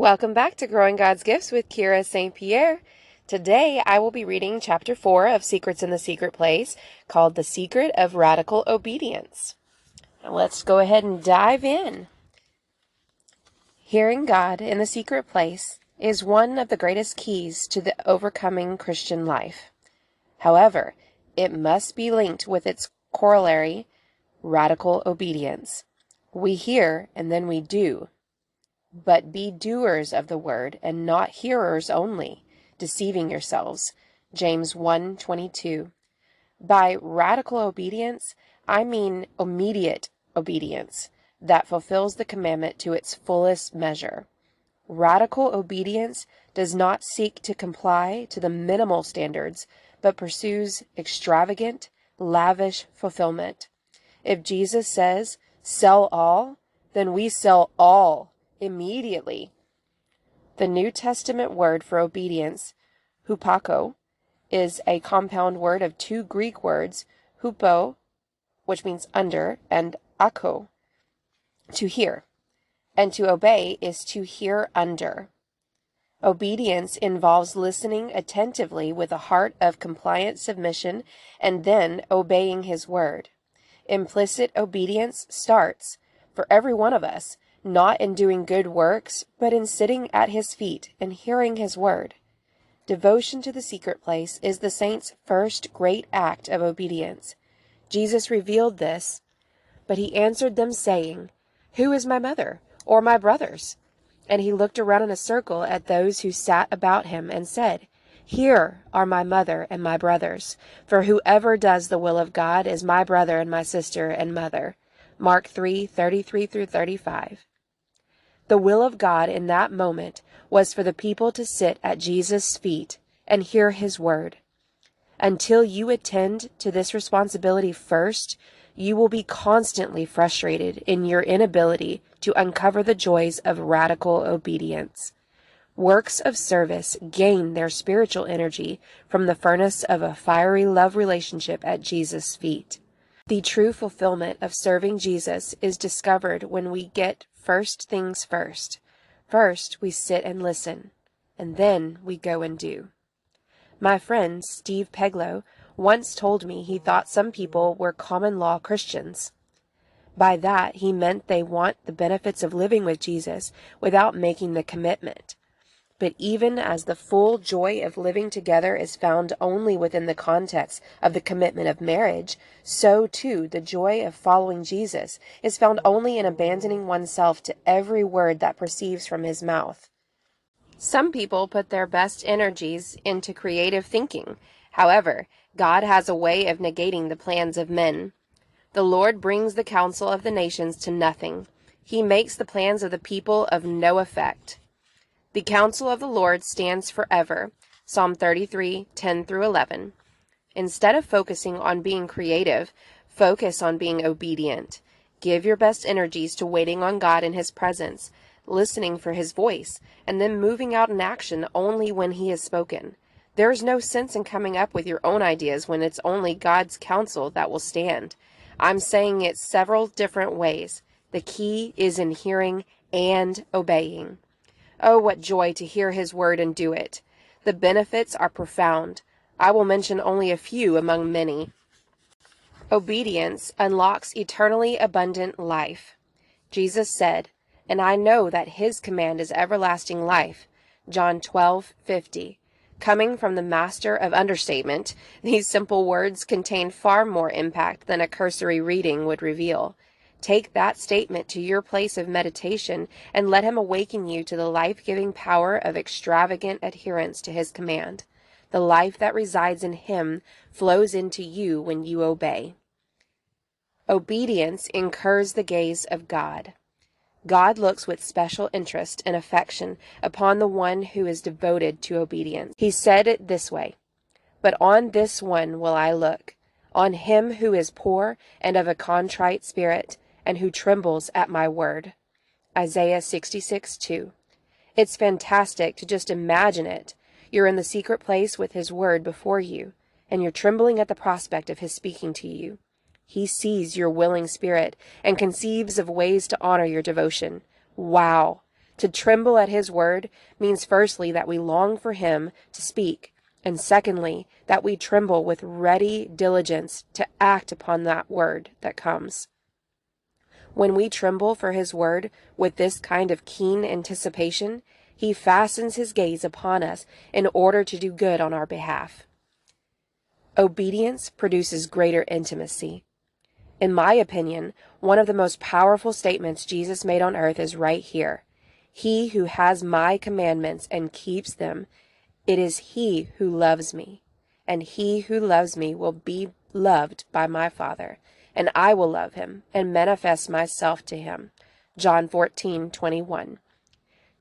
Welcome back to Growing God's Gifts with Kira St. Pierre. Today I will be reading Chapter 4 of Secrets in the Secret Place, called The Secret of Radical Obedience. Now let's go ahead and dive in. Hearing God in the secret place is one of the greatest keys to the overcoming Christian life. However, it must be linked with its corollary, radical obedience. We hear and then we do. But be doers of the word, and not hearers only, deceiving yourselves. James 1:22. By radical obedience, I mean immediate obedience that fulfills the commandment to its fullest measure. Radical obedience does not seek to comply to the minimal standards, but pursues extravagant, lavish fulfillment. If Jesus says, "Sell all," then we sell all immediately. The New Testament word for obedience, hupako, is a compound word of two Greek words, hupo, which means under, and ako, to hear. And to obey is to hear under. Obedience involves listening attentively with a heart of compliant submission and then obeying His word. Implicit obedience starts, for every one of us, not in doing good works, but in sitting at His feet and hearing His word. Devotion to the secret place is the saints' first great act of obedience. Jesus revealed this, but He answered them, saying, "Who is my mother, or my brothers?" And He looked around in a circle at those who sat about Him, and said, "Here are my mother and my brothers, for whoever does the will of God is my brother and my sister and mother." Mark 3:33-35. The will of God in that moment was for the people to sit at Jesus' feet and hear His word. Until you attend to this responsibility first, you will be constantly frustrated in your inability to uncover the joys of radical obedience. Works of service gain their spiritual energy from the furnace of a fiery love relationship at Jesus' feet. The true fulfillment of serving Jesus is discovered when we get first things first. First, we sit and listen, and then we go and do. My friend Steve Peglow once told me he thought some people were common law Christians. By that, he meant they want the benefits of living with Jesus without making the commitment. But even as the full joy of living together is found only within the context of the commitment of marriage, so too the joy of following Jesus is found only in abandoning oneself to every word that proceeds from His mouth. Some people put their best energies into creative thinking. However, God has a way of negating the plans of men. The Lord brings the counsel of the nations to nothing. He makes the plans of the people of no effect. The counsel of the Lord stands forever. Psalm 33:10-11. Instead of focusing on being creative, focus on being obedient. Give your best energies to waiting on God in His presence, listening for His voice, and then moving out in action only when He has spoken. There is no sense in coming up with your own ideas when it's only God's counsel that will stand. I'm saying it several different ways. The key is in hearing and obeying. Oh, what joy to hear His word and do it. The benefits are profound. I will mention only a few among many. Obedience unlocks eternally abundant life. Jesus said, "And I know that His command is everlasting life." John 12:50. Coming from the master of understatement, these simple words contain far more impact than a cursory reading would reveal. Take that statement to your place of meditation and let Him awaken you to the life-giving power of extravagant adherence to His command. The life that resides in Him flows into you when you obey. Obedience incurs the gaze of God. God looks with special interest and affection upon the one who is devoted to obedience. He said it this way, "But on this one will I look, on him who is poor and of a contrite spirit, and who trembles at my word." Isaiah 66:2. It's fantastic to just imagine it. You're in the secret place with His word before you, and you're trembling at the prospect of His speaking to you. He sees your willing spirit and conceives of ways to honor your devotion. Wow! To tremble at his word means firstly that we long for him to speak, and secondly, that we tremble with ready diligence to act upon that word that comes. When we tremble for his word with this kind of keen anticipation, he fastens his gaze upon us in order to do good on our behalf. Obedience produces greater intimacy. In my opinion, one of the most powerful statements Jesus made on earth is right here. He who has my commandments and keeps them, it is he who loves me. And he who loves me will be loved by my Father, and I will love him and manifest myself to him. John 14:21.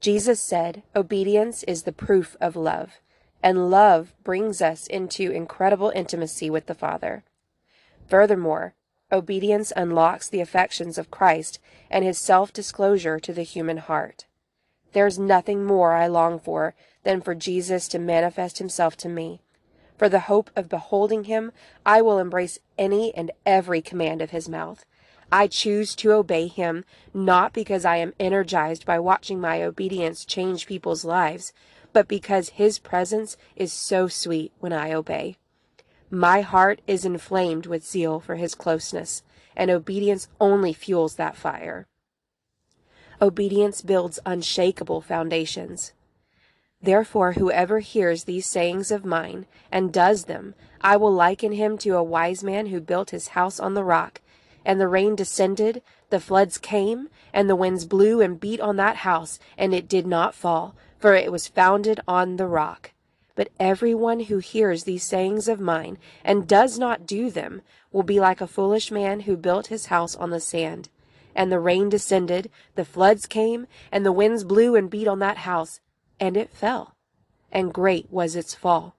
Jesus said, obedience is the proof of love, and love brings us into incredible intimacy with the Father. Furthermore, obedience unlocks the affections of Christ and his self-disclosure to the human heart. There's nothing more I long for than for Jesus to manifest himself to me. For the hope of beholding him, I will embrace any and every command of his mouth. I choose to obey him, not because I am energized by watching my obedience change people's lives, but because his presence is so sweet when I obey. My heart is inflamed with zeal for his closeness, and obedience only fuels that fire. Obedience builds unshakable foundations. Therefore, whoever hears these sayings of mine and does them, I will liken him to a wise man who built his house on the rock. And the rain descended, the floods came, and the winds blew and beat on that house, and it did not fall, for it was founded on the rock. But everyone who hears these sayings of mine and does not do them will be like a foolish man who built his house on the sand. And the rain descended, the floods came, and the winds blew and beat on that house, and it fell. And great was its fall.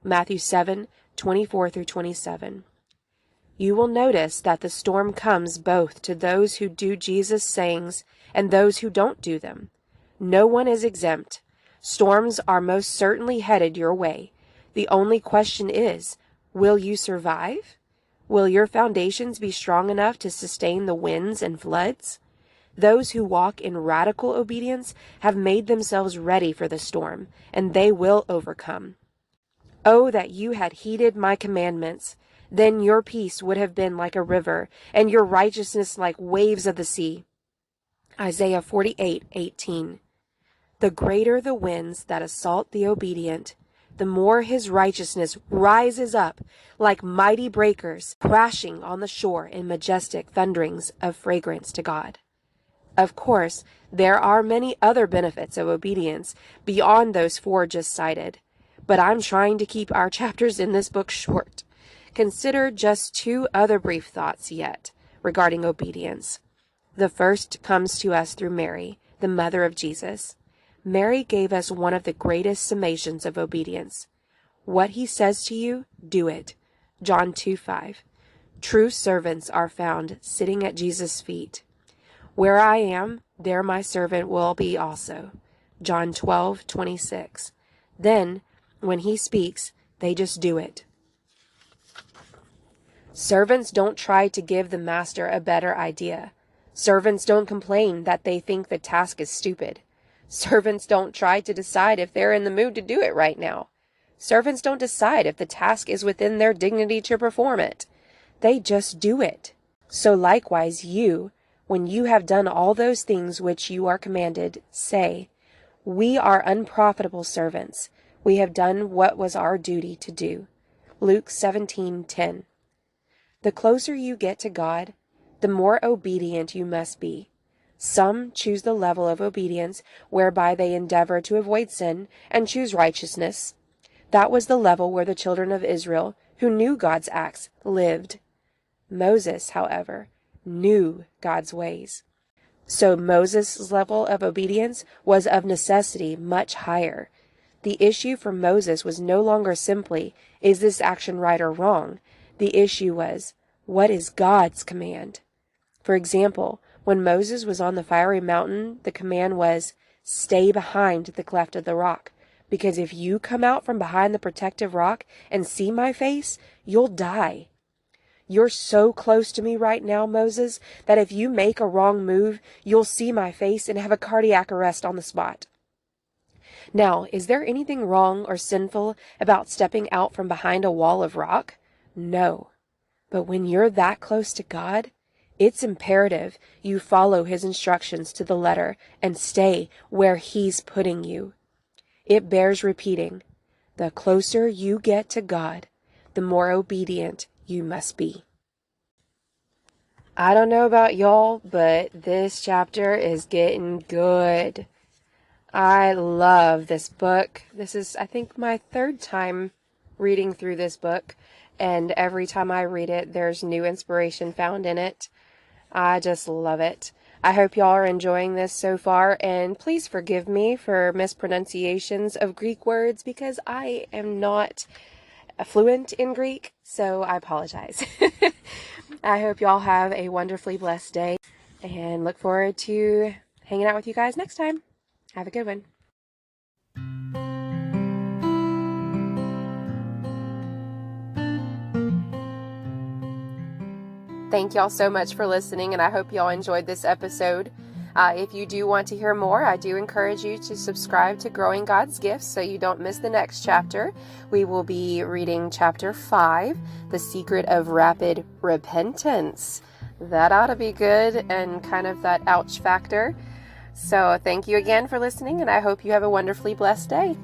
Matthew 7:24-27. You will notice that the storm comes both to those who do Jesus' sayings and those who don't do them. No one is exempt. Storms are most certainly headed your way. The only question is, will you survive? Will your foundations be strong enough to sustain the winds and floods? Those who walk in radical obedience have made themselves ready for the storm, and they will overcome. Oh, that you had heeded my commandments! Then your peace would have been like a river, and your righteousness like waves of the sea. Isaiah 48:18. The greater the winds that assault the obedient, the more his righteousness rises up like mighty breakers crashing on the shore in majestic thunderings of fragrance to God. Of course, there are many other benefits of obedience beyond those four just cited, but I'm trying to keep our chapters in this book short. Consider just two other brief thoughts yet regarding obedience. The first comes to us through Mary, the mother of Jesus. Mary gave us one of the greatest summations of obedience. What he says to you, do it. John 2:5. True servants are found sitting at Jesus' feet. Where I am, there my servant will be also. John 12:26. Then, when he speaks, they just do it. Servants don't try to give the master a better idea. Servants don't complain that they think the task is stupid. Servants don't try to decide if they're in the mood to do it right now. Servants don't decide if the task is within their dignity to perform it. They just do it. So likewise you, when you have done all those things which you are commanded, say, we are unprofitable servants. We have done what was our duty to do. Luke 17:10. The closer you get to God, the more obedient you must be. Some choose the level of obedience whereby they endeavor to avoid sin and choose righteousness. That was the level where the children of Israel, who knew God's acts, lived. Moses, however, knew God's ways. So Moses' level of obedience was of necessity much higher. The issue for Moses was no longer simply, is this action right or wrong? The issue was, what is God's command? For example, when Moses was on the fiery mountain, the command was, stay behind the cleft of the rock, because if you come out from behind the protective rock and see my face, you'll die. You're so close to me right now, Moses, that if you make a wrong move, you'll see my face and have a cardiac arrest on the spot. Now, is there anything wrong or sinful about stepping out from behind a wall of rock? No. But when you're that close to God, it's imperative you follow His instructions to the letter and stay where He's putting you. It bears repeating. The closer you get to God, the more obedient you must be. I don't know about y'all, but this chapter is getting good. I love this book. This is, I think, my third time reading through this book, and every time I read it, there's new inspiration found in it. I just love it. I hope y'all are enjoying this so far, and please forgive me for mispronunciations of Greek words because I am not fluent in Greek, so I apologize. I hope y'all have a wonderfully blessed day and look forward to hanging out with you guys next time. Have a good one. Thank y'all so much for listening, and I hope y'all enjoyed this episode. If you do want to hear more, I do encourage you to subscribe to Growing God's Gifts so you don't miss the next chapter. We will be reading chapter 5, The Secret of Rapid Repentance. That ought to be good and kind of that ouch factor. So thank you again for listening, and I hope you have a wonderfully blessed day.